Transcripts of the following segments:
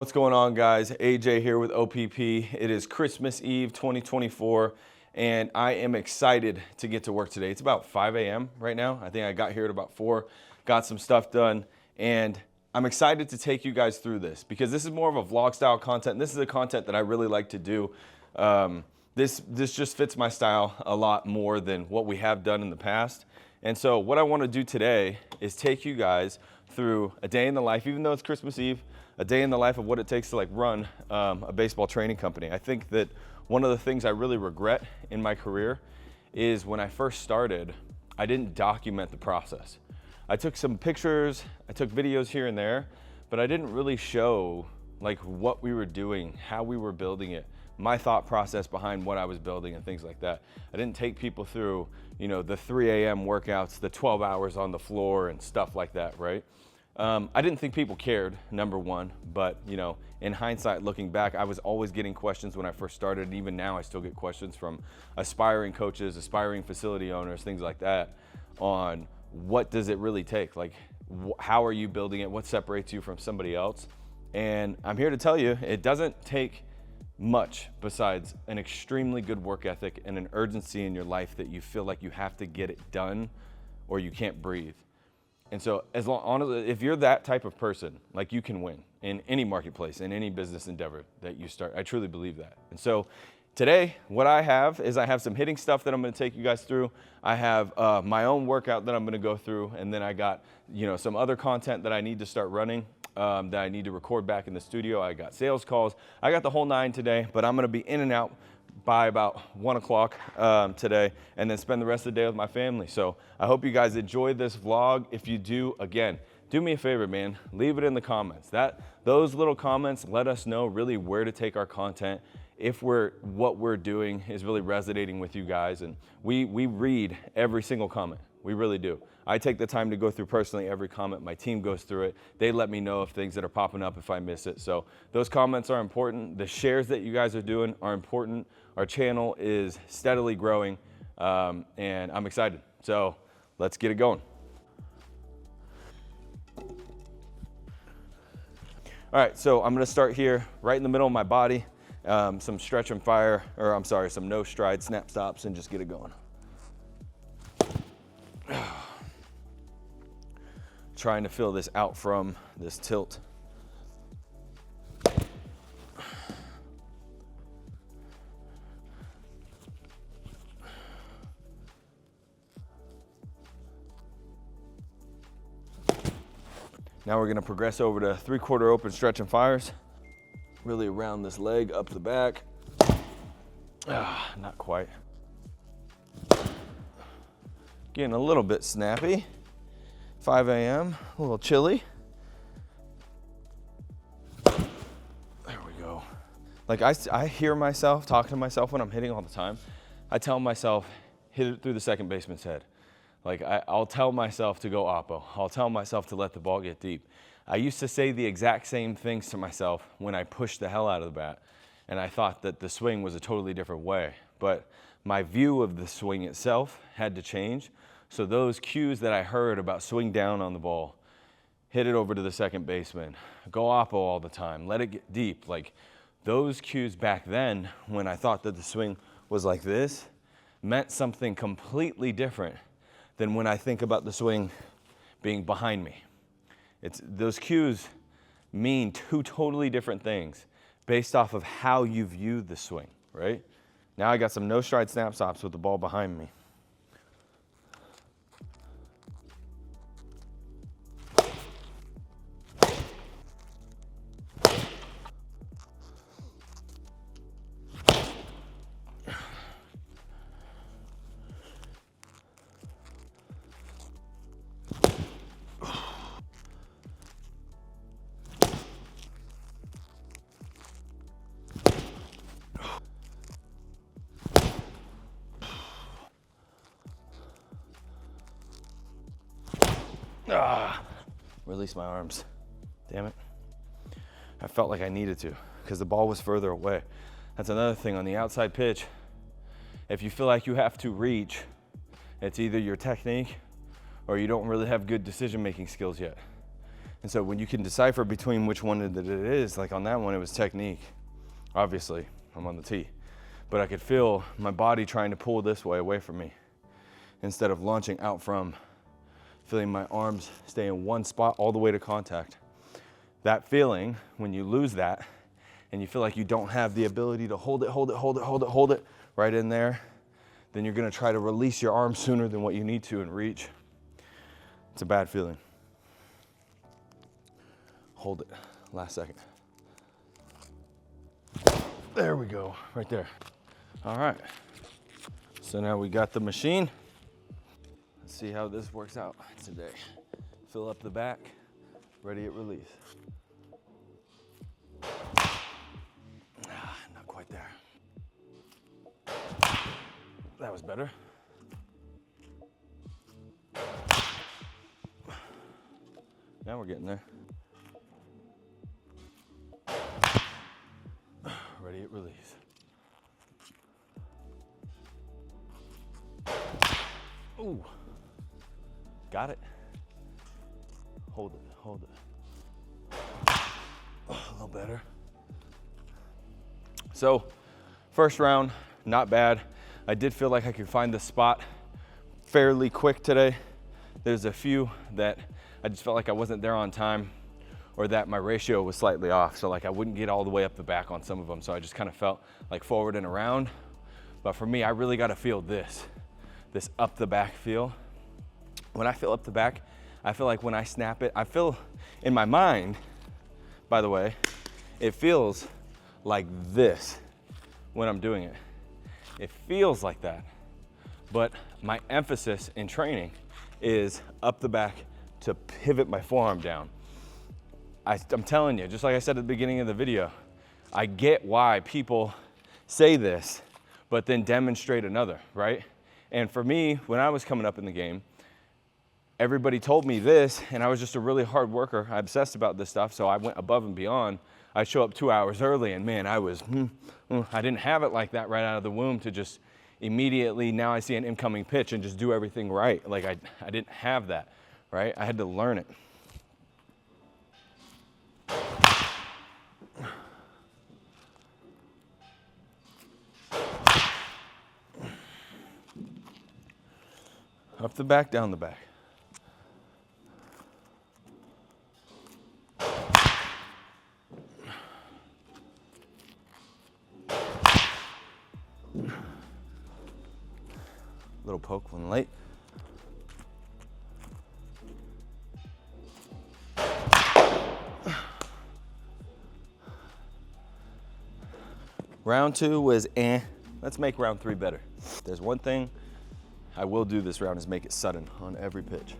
What's going on, guys? AJ here with OPP. It is Christmas Eve 2024, and I am excited to get to work today. It's about 5 a.m. right now. I think I got here at about 4, got some stuff done, and I'm excited to take you guys through this because this is more of a vlog style content. This is the content that I really like to do. This just fits my style a lot more than what we have done in the past. And so what I want to do today is take you guys through a day in the life, even though it's Christmas Eve, a day in the life of what it takes to run a baseball training company. I think that one of the things I really regret in my career is when I first started, I didn't document the process. I took some pictures, I took videos here and there, but I didn't really show what we were doing, how we were building it, my thought process behind what I was building and things like that. I didn't take people through, the 3 a.m. workouts, the 12 hours on the floor and stuff like that, right? I didn't think people cared, number one, but in hindsight, looking back, I was always getting questions when I first started, and even now I still get questions from aspiring coaches, aspiring facility owners, things like that, on what does it really take? How are you building it? What separates you from somebody else? And I'm here to tell you, it doesn't take much besides an extremely good work ethic and an urgency in your life that you feel like you have to get it done or you can't breathe. And so honestly, if you're that type of person, you can win in any marketplace, in any business endeavor that you start. I truly believe that. And so today, what I have some hitting stuff that I'm gonna take you guys through. I have my own workout that I'm gonna go through, and then I got some other content that I need to start running, that I need to record back in the studio. I got sales calls. I got the whole 9 today, but I'm gonna be in and out by about 1 o'clock today, and then spend the rest of the day with my family. So I hope you guys enjoy this vlog. If you do, again, do me a favor, man, leave it in the comments. Those little comments let us know really where to take our content, if what we're doing is really resonating with you guys. And we read every single comment. We really do. I take the time to go through personally every comment. My team goes through it. They let me know of things that are popping up if I miss it. So those comments are important. The shares that you guys are doing are important. Our channel is steadily growing, and I'm excited. So let's get it going. All right, so I'm gonna start here right in the middle of my body. Some stretch and fire, some no stride snap stops, and just get it going. Trying to fill this out from this tilt. Now we're gonna progress over to 3/4 open stretch and fires. Really around this leg, up the back. Not quite. Getting a little bit snappy. 5 a.m., a little chilly. There we go. I hear myself talking to myself when I'm hitting all the time. I tell myself, hit it through the second baseman's head. I'll tell myself to go oppo. I'll tell myself to let the ball get deep. I used to say the exact same things to myself when I pushed the hell out of the bat, and I thought that the swing was a totally different way. But my view of the swing itself had to change. So those cues that I heard about swing down on the ball, hit it over to the second baseman, go oppo all the time, let it get deep. Those cues back then, when I thought that the swing was like this, meant something completely different than when I think about the swing being behind me. Those cues mean 2 totally different things based off of how you view the swing, right? Now I got some no stride snap stops with the ball behind me. Release my arms. Damn it. I felt like I needed to because the ball was further away. That's another thing on the outside pitch. If you feel like you have to reach, it's either your technique or you don't really have good decision-making skills yet. And so when you can decipher between which one it is, like on that one, it was technique. Obviously, I'm on the tee. But I could feel my body trying to pull this way away from me instead of launching out from, feeling my arms stay in one spot all the way to contact. That feeling, when you lose that, and you feel like you don't have the ability to hold it right in there, then you're gonna try to release your arm sooner than what you need to and reach. It's a bad feeling. Hold it, last second. There we go, right there. All right, so now we got the machine. Let's see how this works out today. Fill up the back, ready at release. Not quite there. That was better. Now we're getting there. Ready at release. Ooh, got it. Hold it, hold it. A little better. So, first round, not bad. I did feel like I could find the spot fairly quick today. There's a few that I just felt like I wasn't there on time, or that my ratio was slightly off. So like I wouldn't get all the way up the back on some of them. So I just kind of felt like forward and around. But for me, I really got to feel this up the back feel. When I feel up the back, I feel like when I snap it, I feel in my mind, by the way, it feels like this when I'm doing it. It feels like that. But my emphasis in training is up the back to pivot my forearm down. I'm telling you, just like I said at the beginning of the video, I get why people say this, but then demonstrate another, right? And for me, when I was coming up in the game, everybody told me this, and I was just a really hard worker. I obsessed about this stuff, so I went above and beyond. I show up 2 hours early, and man, I didn't have it like that right out of the womb to just immediately, now I see an incoming pitch and just do everything right. Like I didn't have that, right? I had to learn it. Up the back, down the back. Little poke one late. Round 2 was Let's make round 3 better. There's one thing I will do this round is make it sudden on every pitch.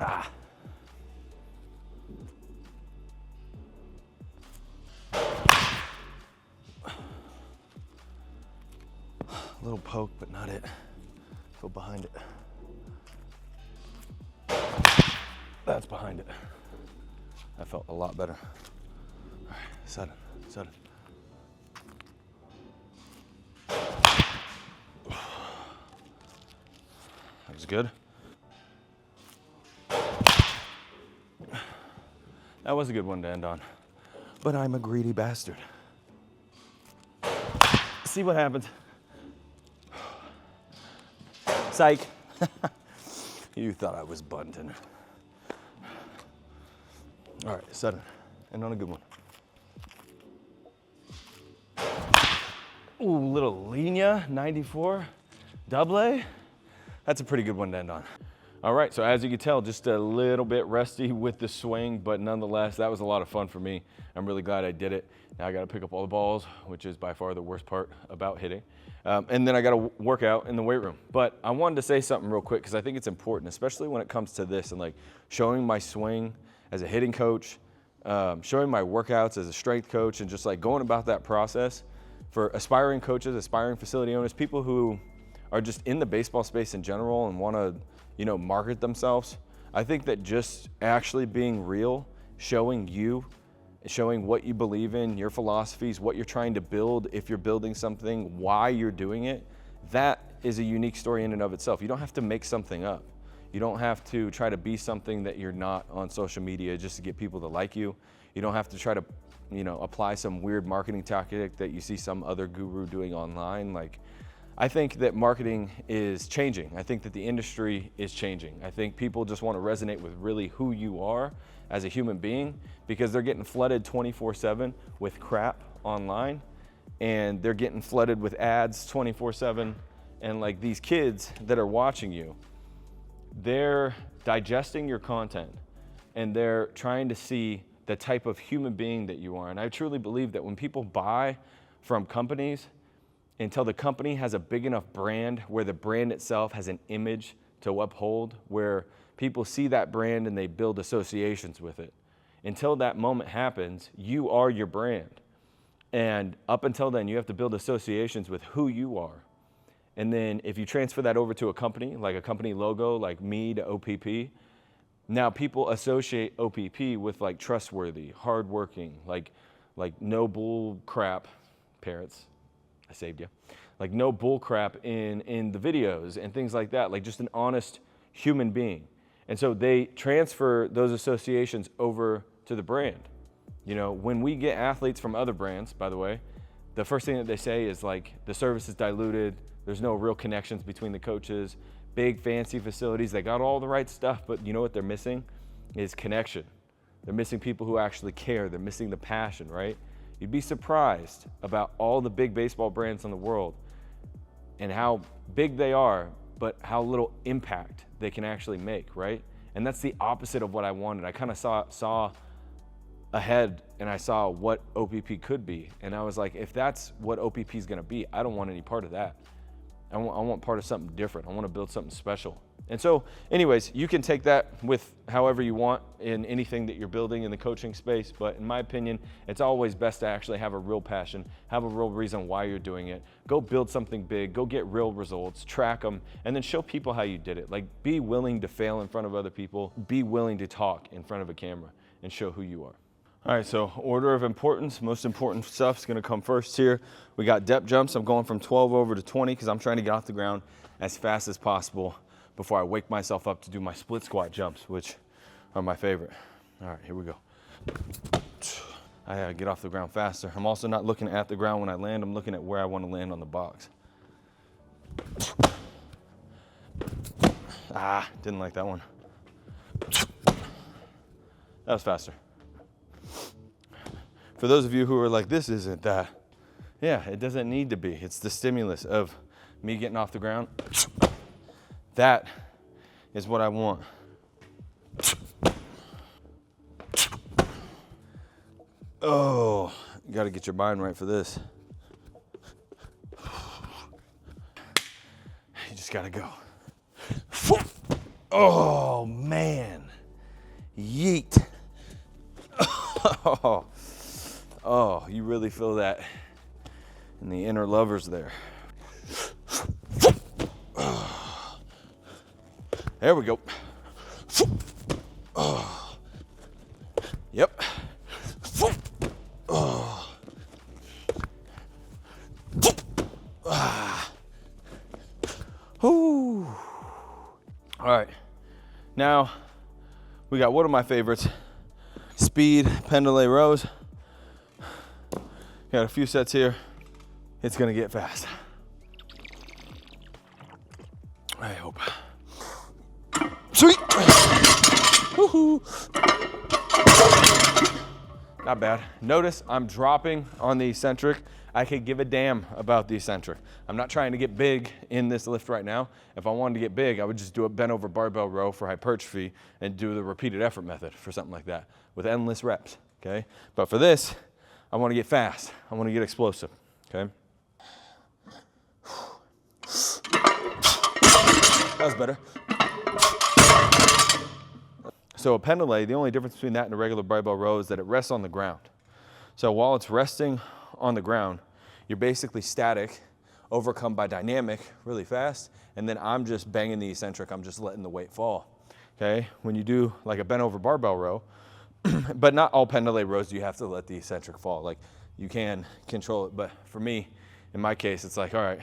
A little poke, but not it. Go behind it. That's behind it. That felt a lot better. All right, sudden. That was good. That was a good one to end on. But I'm a greedy bastard. See what happens. Psych. You thought I was bunting. All right, sudden, and on a good one. Ooh, little linea, 94, double A. That's a pretty good one to end on. All right, so as you can tell, just a little bit rusty with the swing, but nonetheless, that was a lot of fun for me. I'm really glad I did it. Now I gotta pick up all the balls, which is by far the worst part about hitting. And then I gotta work out in the weight room. But I wanted to say something real quick, because I think it's important, especially when it comes to this and like showing my swing as a hitting coach, showing my workouts as a strength coach, and just like going about that process for aspiring coaches, aspiring facility owners, people who are just in the baseball space in general and wanna, market themselves. I think that just actually being real showing what you believe in, your philosophies, what you're trying to build, if you're building something, why you're doing it, that is a unique story in and of itself. You don't have to make something up. You don't have to try to be something that you're not on social media just to get people to like you. You don't have to try to, apply some weird marketing tactic that you see some other guru doing online. Like, I think that marketing is changing. I think that the industry is changing. I think people just want to resonate with really who you are as a human being, because they're getting flooded 24/7 with crap online, and they're getting flooded with ads 24/7. And like, these kids that are watching you, they're digesting your content and they're trying to see the type of human being that you are. And I truly believe that when people buy from companies, until the company has a big enough brand where the brand itself has an image to uphold, where people see that brand and they build associations with it. Until that moment happens, you are your brand. And up until then, you have to build associations with who you are. And then if you transfer that over to a company, like a company logo, like me to OPP, now people associate OPP with like trustworthy, hardworking, like no bull crap, parents, I saved you. Like no bull crap in the videos and things like that, like just an honest human being. And so they transfer those associations over to the brand. When we get athletes from other brands, by the way, the first thing that they say is like, the service is diluted, there's no real connections between the coaches, big fancy facilities, they got all the right stuff, but you know what they're missing is connection. They're missing people who actually care, they're missing the passion, right? You'd be surprised about all the big baseball brands in the world and how big they are, but how little impact they can actually make, right? And that's the opposite of what I wanted. I kind of saw ahead and I saw what OPP could be. And I was like, if that's what OPP is gonna be, I don't want any part of that. I want part of something different. I want to build something special. And so anyways, you can take that with however you want in anything that you're building in the coaching space. But in my opinion, it's always best to actually have a real passion, have a real reason why you're doing it. Go build something big, go get real results, track them, and then show people how you did it. Like, be willing to fail in front of other people, be willing to talk in front of a camera and show who you are. All right, so order of importance, most important stuff is gonna come first here. We got depth jumps. I'm going from 12 over to 20 because I'm trying to get off the ground as fast as possible before I wake myself up to do my split squat jumps, which are my favorite. All right, here we go. I gotta get off the ground faster. I'm also not looking at the ground when I land. I'm looking at where I want to land on the box. Didn't like that one. That was faster. For those of you who are like, this isn't that, yeah, it doesn't need to be. It's the stimulus of me getting off the ground. That is what I want. Oh, you gotta get your mind right for this. You just gotta go. Oh man, yeet. Oh, you really feel that in the inner lovers there. There we go. Yep. All right, now we got one of my favorites, speed pendulum rows. Got a few sets here. It's gonna get fast. I hope. Sweet. Woohoo. Not bad. Notice I'm dropping on the eccentric. I could give a damn about the eccentric. I'm not trying to get big in this lift right now. If I wanted to get big, I would just do a bent over barbell row for hypertrophy and do the repeated effort method for something like that with endless reps, okay? But for this, I want to get fast. I want to get explosive, okay? That was better. So a pendulum, the only difference between that and a regular barbell row is that it rests on the ground. So while it's resting on the ground, you're basically static, overcome by dynamic really fast, and then I'm just banging the eccentric. I'm just letting the weight fall, okay? When you do like a bent over barbell row, But not all pendlay rows do you have to let the eccentric fall. Like, you can control it, but for me, in my case, it's like, all right,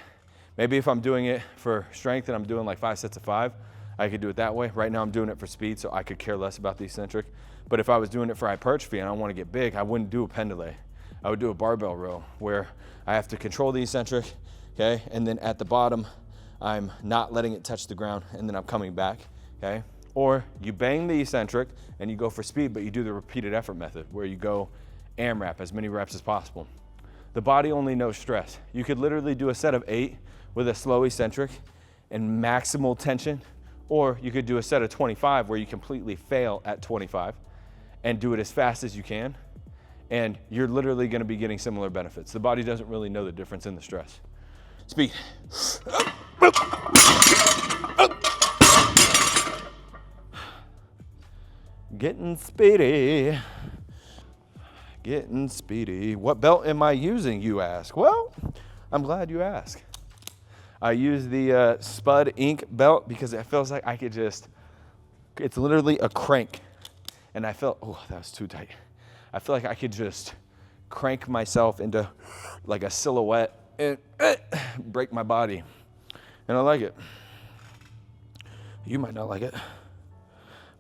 maybe if I'm doing it for strength and I'm doing like 5 sets of 5, I could do it that way. Right now I'm doing it for speed, so I could care less about the eccentric. But if I was doing it for hypertrophy and I want to get big, I wouldn't do a pendlay. I would do a barbell row where I have to control the eccentric, okay? And then at the bottom, I'm not letting it touch the ground, and then I'm coming back, okay? Or you bang the eccentric and you go for speed, but you do the repeated effort method where you go AMRAP, as many reps as possible. The body only knows stress. You could literally do a set of 8 with a slow eccentric and maximal tension, or you could do a set of 25 where you completely fail at 25 and do it as fast as you can, and you're literally gonna be getting similar benefits. The body doesn't really know the difference in the stress. Speed. Getting speedy. Getting speedy. What belt am I using, you ask? Well, I'm glad you asked. I use the Spud Inc. belt because it feels like I could just, it's literally a crank. And I felt, oh, that was too tight. I feel like I could just crank myself into like a silhouette and break my body. And I like it. You might not like it,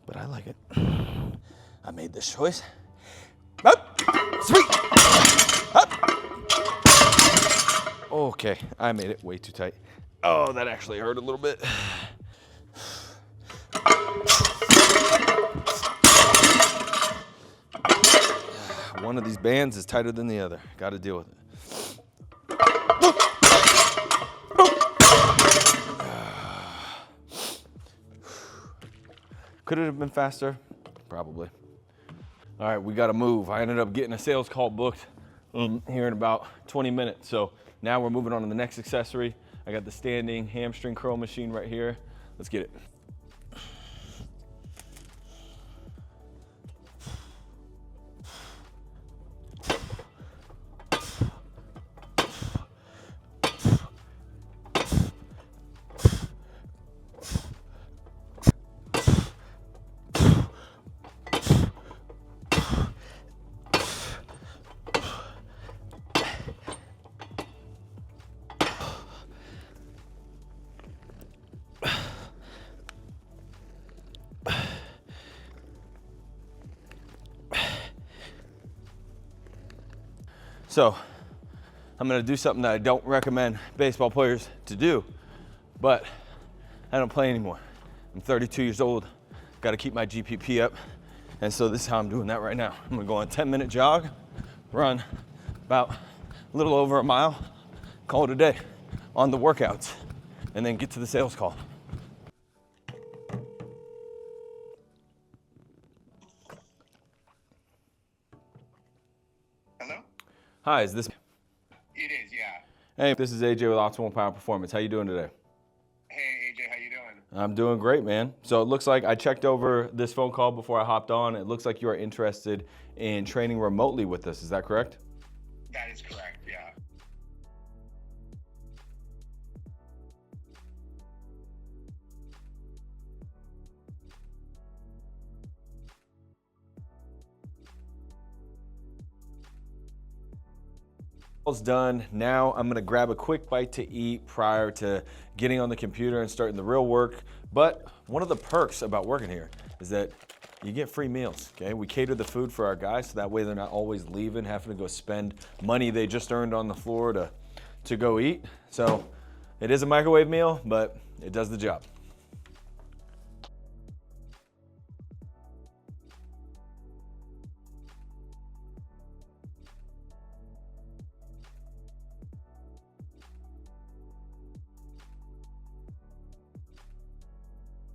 but I like it. I made this choice. Up, sweet, up. Okay, I made it way too tight. Oh, that actually hurt a little bit. One of these bands is tighter than the other. Got to deal with it. Could it have been faster? Probably. All right, we got to move. I ended up getting a sales call booked here in about 20 minutes. So now we're moving on to the next accessory. I got the standing hamstring curl machine right here. Let's get it. So I'm gonna do something that I don't recommend baseball players to do, but I don't play anymore. I'm 32 years old, gotta keep my GPP up, and so this is how I'm doing that right now. I'm gonna go on a 10-minute jog, run about a little over a mile, call it a day on the workouts, and then get to the sales call. Hi, is this? It is, yeah. Hey, this is AJ with Optimal Power Performance. How you doing today? Hey, AJ, how you doing? I'm doing great, man. So it looks like I checked over this phone call before I hopped on. It looks like you are interested in training remotely with us. Is that correct? That is correct, yeah. All's done. Now I'm gonna grab a quick bite to eat prior to getting on the computer and starting the real work. But one of the perks about working here is that you get free meals, okay? We cater the food for our guys so that way they're not always leaving, having to go spend money they just earned on the floor to go eat. So it is a microwave meal, but it does the job.